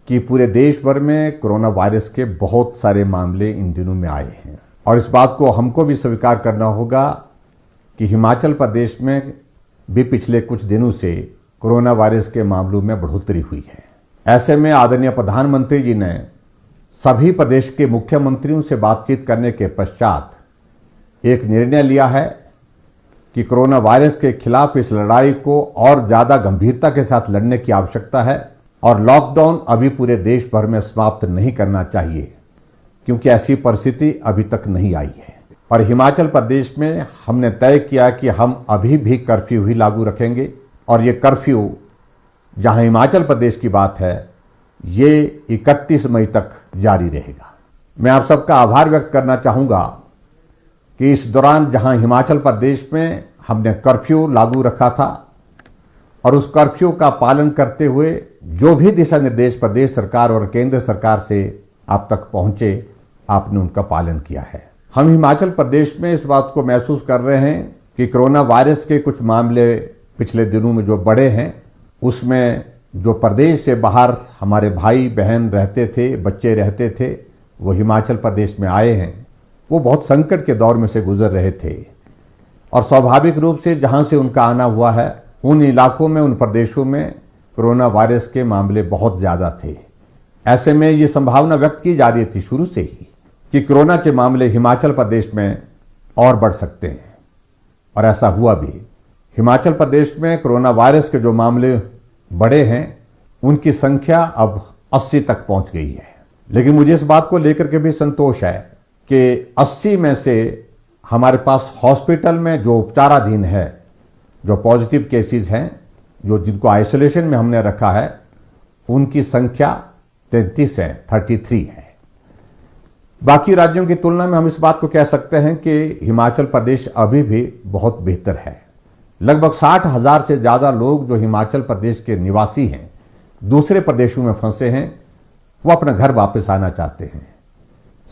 कि पूरे देश भर में कोरोना वायरस के बहुत सारे मामले इन दिनों में आए हैं और इस बात को हमको भी स्वीकार करना होगा कि हिमाचल प्रदेश में भी पिछले कुछ दिनों से कोरोना वायरस के मामलों में बढ़ोतरी हुई है। ऐसे में आदरणीय प्रधानमंत्री जी ने सभी प्रदेश के मुख्यमंत्रियों से बातचीत करने के पश्चात एक निर्णय लिया है कि कोरोना वायरस के खिलाफ इस लड़ाई को और ज्यादा गंभीरता के साथ लड़ने की आवश्यकता है और लॉकडाउन अभी पूरे देश भर में समाप्त नहीं करना चाहिए, क्योंकि ऐसी परिस्थिति अभी तक नहीं आई है। और हिमाचल प्रदेश में हमने तय किया कि हम अभी भी कर्फ्यू ही लागू रखेंगे और ये कर्फ्यू जहां हिमाचल प्रदेश की बात है ये 31 मई तक जारी रहेगा। मैं आप सबका आभार व्यक्त करना चाहूंगा कि इस दौरान जहां हिमाचल प्रदेश में हमने कर्फ्यू लागू रखा था और उस कर्फ्यू का पालन करते हुए जो भी दिशा निर्देश प्रदेश सरकार और केंद्र सरकार से आप तक पहुंचे, आपने उनका पालन किया है। हम हिमाचल प्रदेश में इस बात को महसूस कर रहे हैं कि कोरोना वायरस के कुछ मामले पिछले दिनों में जो बढ़े हैं, उसमें जो प्रदेश से बाहर हमारे भाई बहन रहते थे, बच्चे रहते थे, वो हिमाचल प्रदेश में आए हैं। वो बहुत संकट के दौर में से गुजर रहे थे और स्वाभाविक रूप से जहां से उनका आना हुआ है उन इलाकों में, उन प्रदेशों में कोरोना वायरस के मामले बहुत ज्यादा थे। ऐसे में ये संभावना व्यक्त की जा रही थी शुरू से ही कि कोरोना के मामले हिमाचल प्रदेश में और बढ़ सकते हैं और ऐसा हुआ भी। हिमाचल प्रदेश में कोरोना वायरस के जो मामले बढ़े हैं उनकी संख्या अब 80 तक पहुंच गई है। लेकिन मुझे इस बात को लेकर के भी संतोष है कि 80 में से हमारे पास हॉस्पिटल में जो उपचाराधीन है, जो पॉजिटिव केसेस हैं, जो जिनको आइसोलेशन में हमने रखा है, उनकी संख्या 33 है, 33 है। बाकी राज्यों की तुलना में हम इस बात को कह सकते हैं कि हिमाचल प्रदेश अभी भी बहुत बेहतर है। लगभग 60,000 से ज्यादा लोग जो हिमाचल प्रदेश के निवासी हैं, दूसरे प्रदेशों में फंसे हैं, वो अपना घर वापस आना चाहते हैं।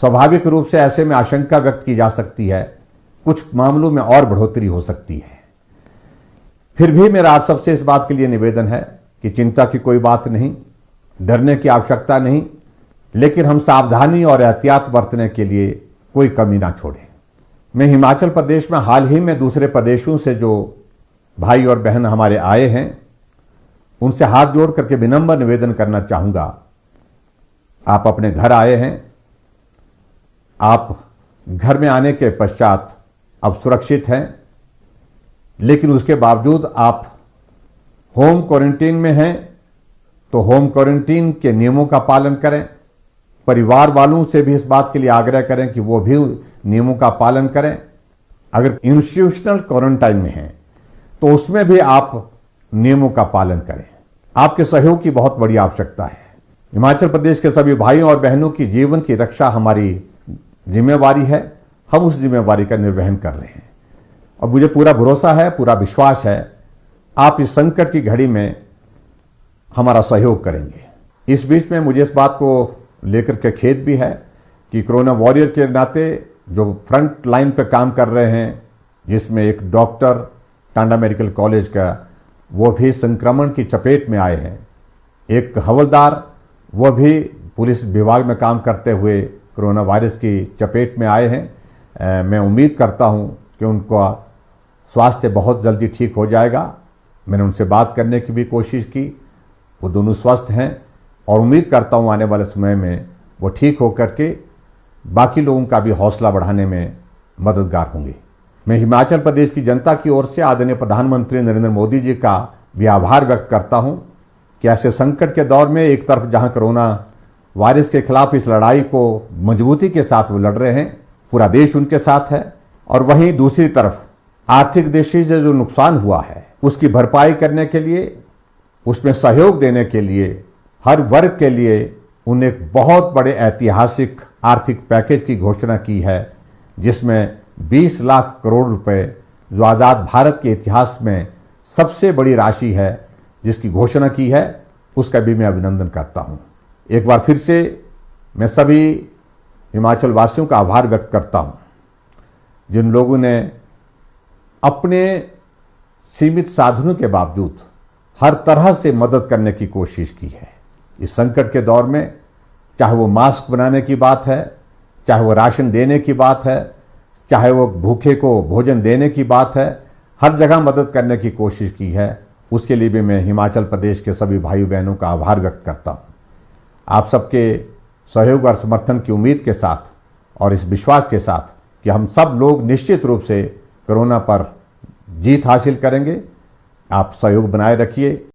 स्वाभाविक रूप से ऐसे में आशंका व्यक्त की जा सकती है कुछ मामलों में और बढ़ोतरी हो सकती है। फिर भी मेरा आप सबसे इस बात के लिए निवेदन है कि चिंता की कोई बात नहीं, डरने की आवश्यकता नहीं, लेकिन हम सावधानी और एहतियात बरतने के लिए कोई कमी ना छोड़ें। मैं हिमाचल प्रदेश में हाल ही में दूसरे प्रदेशों से जो भाई और बहन हमारे आए हैं, उनसे हाथ जोड़ करके विनम्र निवेदन करना चाहूंगा। आप अपने घर आए हैं, आप घर में आने के पश्चात अब सुरक्षित हैं, लेकिन उसके बावजूद आप होम क्वारंटीन में हैं तो होम क्वारंटीन के नियमों का पालन करें। परिवार वालों से भी इस बात के लिए आग्रह करें कि वो भी नियमों का पालन करें। अगर इंस्टीट्यूशनल क्वारंटाइन में हैं तो उसमें भी आप नियमों का पालन करें। आपके सहयोग की बहुत बड़ी आवश्यकता है। हिमाचल प्रदेश के सभी भाइयों और बहनों की जीवन की रक्षा हमारी जिम्मेवारी है। हम उस जिम्मेवारी का निर्वहन कर रहे हैं और मुझे पूरा भरोसा है, पूरा विश्वास है, आप इस संकट की घड़ी में हमारा सहयोग करेंगे। इस बीच में मुझे इस बात को लेकर के खेद भी है कि कोरोना वॉरियर के नाते जो फ्रंट लाइन पर काम कर रहे हैं, जिसमें एक डॉक्टर टांडा मेडिकल कॉलेज का, वो भी संक्रमण की चपेट में आए हैं। एक हवलदार, वो भी पुलिस विभाग में काम करते हुए कोरोना वायरस की चपेट में आए हैं। मैं उम्मीद करता हूं कि उनका स्वास्थ्य बहुत जल्दी ठीक हो जाएगा। मैंने उनसे बात करने की भी कोशिश की, वो दोनों स्वस्थ हैं और उम्मीद करता हूं आने वाले समय में वो ठीक होकर के बाकी लोगों का भी हौसला बढ़ाने में मददगार होंगे। मैं हिमाचल प्रदेश की जनता की ओर से आदरणीय प्रधानमंत्री नरेंद्र मोदी जी का भी आभार व्यक्त करता हूं कि ऐसे संकट के दौर में एक तरफ जहां कोरोना वायरस के खिलाफ इस लड़ाई को मजबूती के साथ वो लड़ रहे हैं, पूरा देश उनके साथ है, और वहीं दूसरी तरफ आर्थिक दृष्टि से जो नुकसान हुआ है उसकी भरपाई करने के लिए, उसमें सहयोग देने के लिए हर वर्ग के लिए उन्होंने एक बहुत बड़े ऐतिहासिक आर्थिक पैकेज की घोषणा की है, जिसमें 20 लाख करोड़ रुपए, जो आजाद भारत के इतिहास में सबसे बड़ी राशि है, जिसकी घोषणा की है, उसका भी मैं अभिनंदन करता हूं। एक बार फिर से मैं सभी हिमाचल वासियों का आभार व्यक्त करता हूं, जिन लोगों ने अपने सीमित साधनों के बावजूद हर तरह से मदद करने की कोशिश की है। इस संकट के दौर में, चाहे वो मास्क बनाने की बात है, चाहे वो राशन देने की बात है, चाहे वो भूखे को भोजन देने की बात है, हर जगह मदद करने की कोशिश की है। उसके लिए भी मैं हिमाचल प्रदेश के सभी भाई बहनों का आभार व्यक्त करता हूँ। आप सबके सहयोग और समर्थन की उम्मीद के साथ और इस विश्वास के साथ कि हम सब लोग निश्चित रूप से कोरोना पर जीत हासिल करेंगे, आप सहयोग बनाए रखिए।